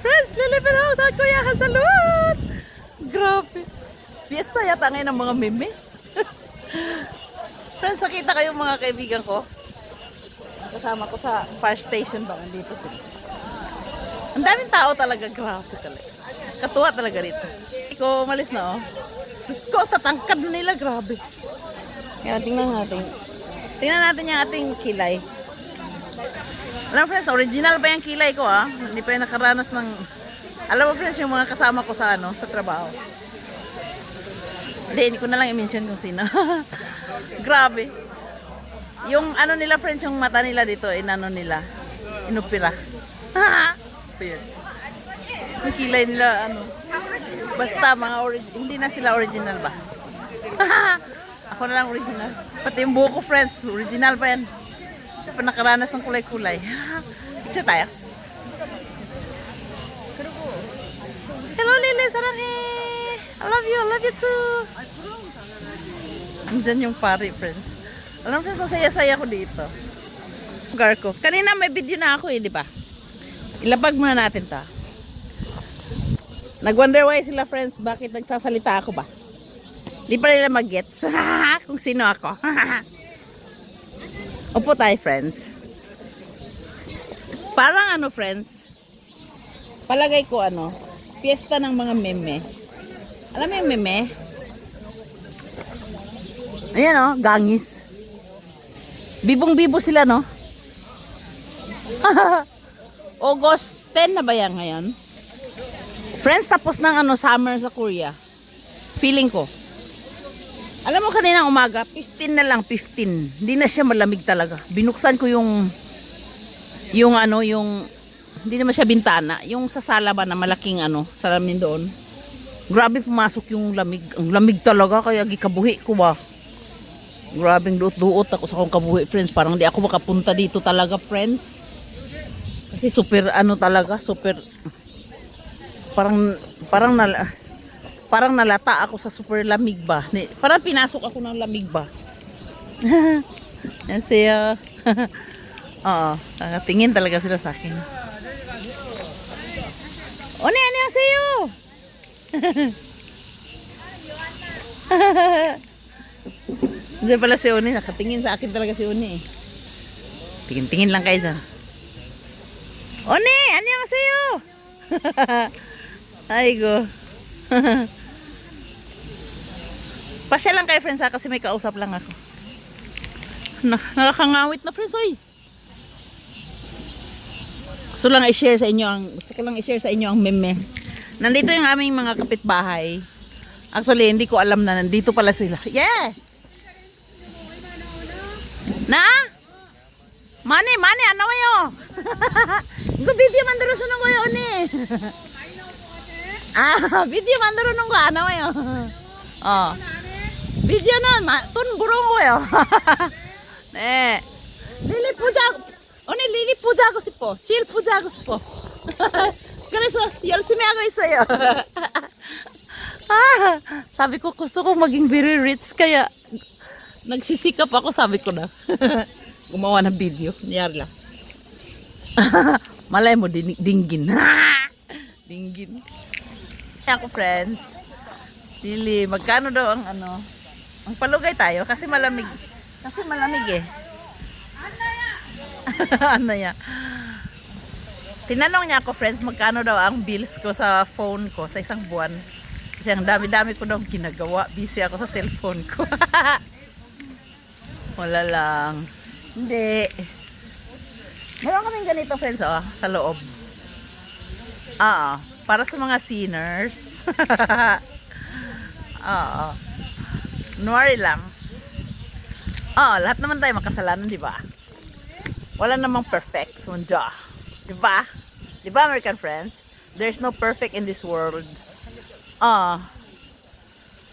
Friends, Lilipin House at Kuya Hasalud! Grabe. Fiesta yata ngayon ng mga meme. Friends, nakita kayo mga kaibigan ko. Kasama ko sa fire station ba? Nandito sila. Ang daming tao talaga. Grabe talaga. Katuwa talaga rito. Iko, malis na oh. Diyos ko, tatangkad nila. Grabe. Kaya tingnan natin. Tingnan natin yung ating kilay. Alam mo friends, original pa yung kilay ko ah. Hindi pa yung nakaranas ng... Alam mo friends, yung mga kasama ko sa ano, sa trabaho. Hindi ko na lang i-mention kung sino. Grabe. Yung ano nila friends, yung mata nila dito, inano nila. Inupira. Yung kilay nila, ano. Basta mga hindi na sila original ba? Ako na lang original. Pati yung buhok ko friends, original pa yan. Pa nakaranas ng kulay-kulay. Picture tayo. Hello Lily, Saranghe! I love you too! Andyan yung pari friends. Alam friends, saya-saya ko dito. Lugar ko. Kanina may video na ako di ba? Ilabag muna natin ta. Nag-wonder why sila friends, bakit nagsasalita ako ba? Di pa nila mag-gets kung sino ako. Upo tayo friends. Parang ano friends, palagay ko ano, fiesta ng mga meme. Alam mo yung meme? Ayan o, gangis. Bibong-bibo sila no? August 10 na ba yan ngayon? Friends, tapos ng ano, summer sa Korea. Feeling ko. Alam mo kanina umaga, 15 na lang, 15. Hindi na siya malamig talaga. Binuksan ko yung ano, yung hindi naman siya bintana, yung sa sala ba na malaking ano, salamin doon. Grabe pumasok yung lamig. Ang lamig talaga kaya gikabuhi ko ba. Grabeng duot-duot ako sa akong kabuhi, friends. Parang di ako makapunta dito talaga, friends. Kasi super ano talaga, super parang nalata ako sa super lamig ba. Parang pinasok ako ng lamig ba. Yan siya. Oo, tingin talaga sila sa akin. Oni, ano yung sa'yo? Diyan pala si Oni, nakatingin sa akin talaga si Oni eh. Tingin-tingin lang kayo sa. Oni, ano yung sa'yo? Ay go. Pasya lang kayo friends ha, kasi may kausap lang ako. Nakakangawit na friends oy. Gusto ko lang i-share sa inyo ang meme. Nandito yung aming mga kapitbahay. Actually hindi ko alam na nandito pala sila. Yeah. Na? Mani ano mayo? Go video man daro sunong ko yon ni. Video man daro nung ko ano mayo? Oh. Video non, tun burong ko yo. 네. 릴리 보자. 오늘 릴리 보자고 싶어. 실 보자고 싶어. 그래서 열심히 하고 있어요. Sabi ko gusto ko maging very rich kaya nagsisikap ako, sabi ko na. Gumawa ng video. Niyari lang. Malay mo dinggin. Dinggin. Ako friends. Lili, magkano daw ang ano? Ang palugay tayo kasi malamig. Kasi malamig eh. Ano yan? Tinanong niya ako friends, magkano daw ang bills ko sa phone ko sa isang buwan. Kasi ang dami-dami ko daw ginagawa. Busy ako sa cellphone ko. Wala lang. Hindi. Meron kaming ganito friends oh, sa loob. Para sa mga sinners. Nuwari lang. Lahat naman tayo makasalanan, di ba? Wala namang perfect sa mundo. Di ba? Di ba, American friends? There's no perfect in this world.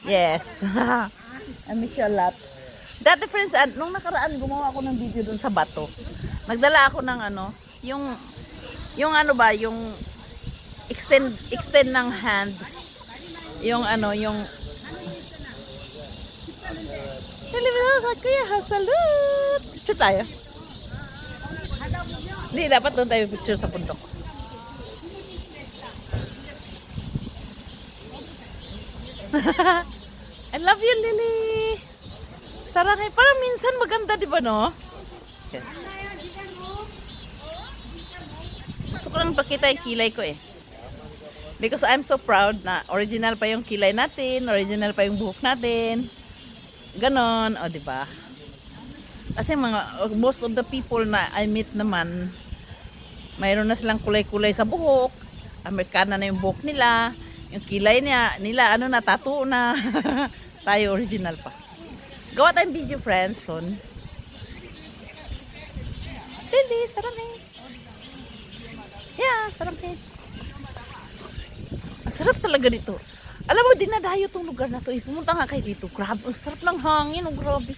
Yes. I miss you a lot. Dati friends, nung nakaraan, gumawa ako ng video dun sa bato. Nagdala ako ng ano, yung ano ba, yung extend ng hand. Yung ano, yung Hello, sa Kuya Hasalud. Picture tayo. Hindi, dapat doon tayo picture sa bundok. I love you, Lily. Sarangay. Parang minsan maganda, di ba, no? Okay. Gusto ko lang pakita yung kilay ko eh. Because I'm so proud na original pa yung kilay natin, original pa yung buhok natin. Ganon, o, di ba? Kasi most of the people na I meet naman, mayroon na silang kulay-kulay sa buhok. Amerikana na yung buhok nila. Yung kilay nila ano na, tattoo na. Tayo original pa. Gawa tayong video, friends, soon. Lili, sarang eh. Yeah, sarang eh. Ang sarap talaga dito. Alam mo, dinadayo tong lugar na to. Pumunta nga kayo dito. Grabe, ang sarap ng hangin. Oh, grabe.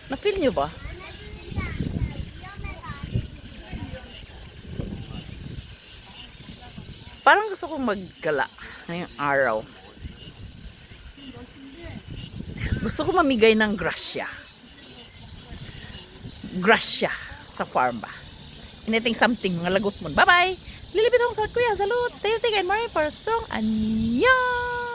Na-feel nyo ba? Parang gusto kong maggala ngayong araw. Gusto ko mamigay ng grasya. Grasya sa farm ba? Anything something, mga lagot mo. Bye-bye! Lilibit akong sa kuya. Salud! Stay healthy and marry for strong. Annyeong!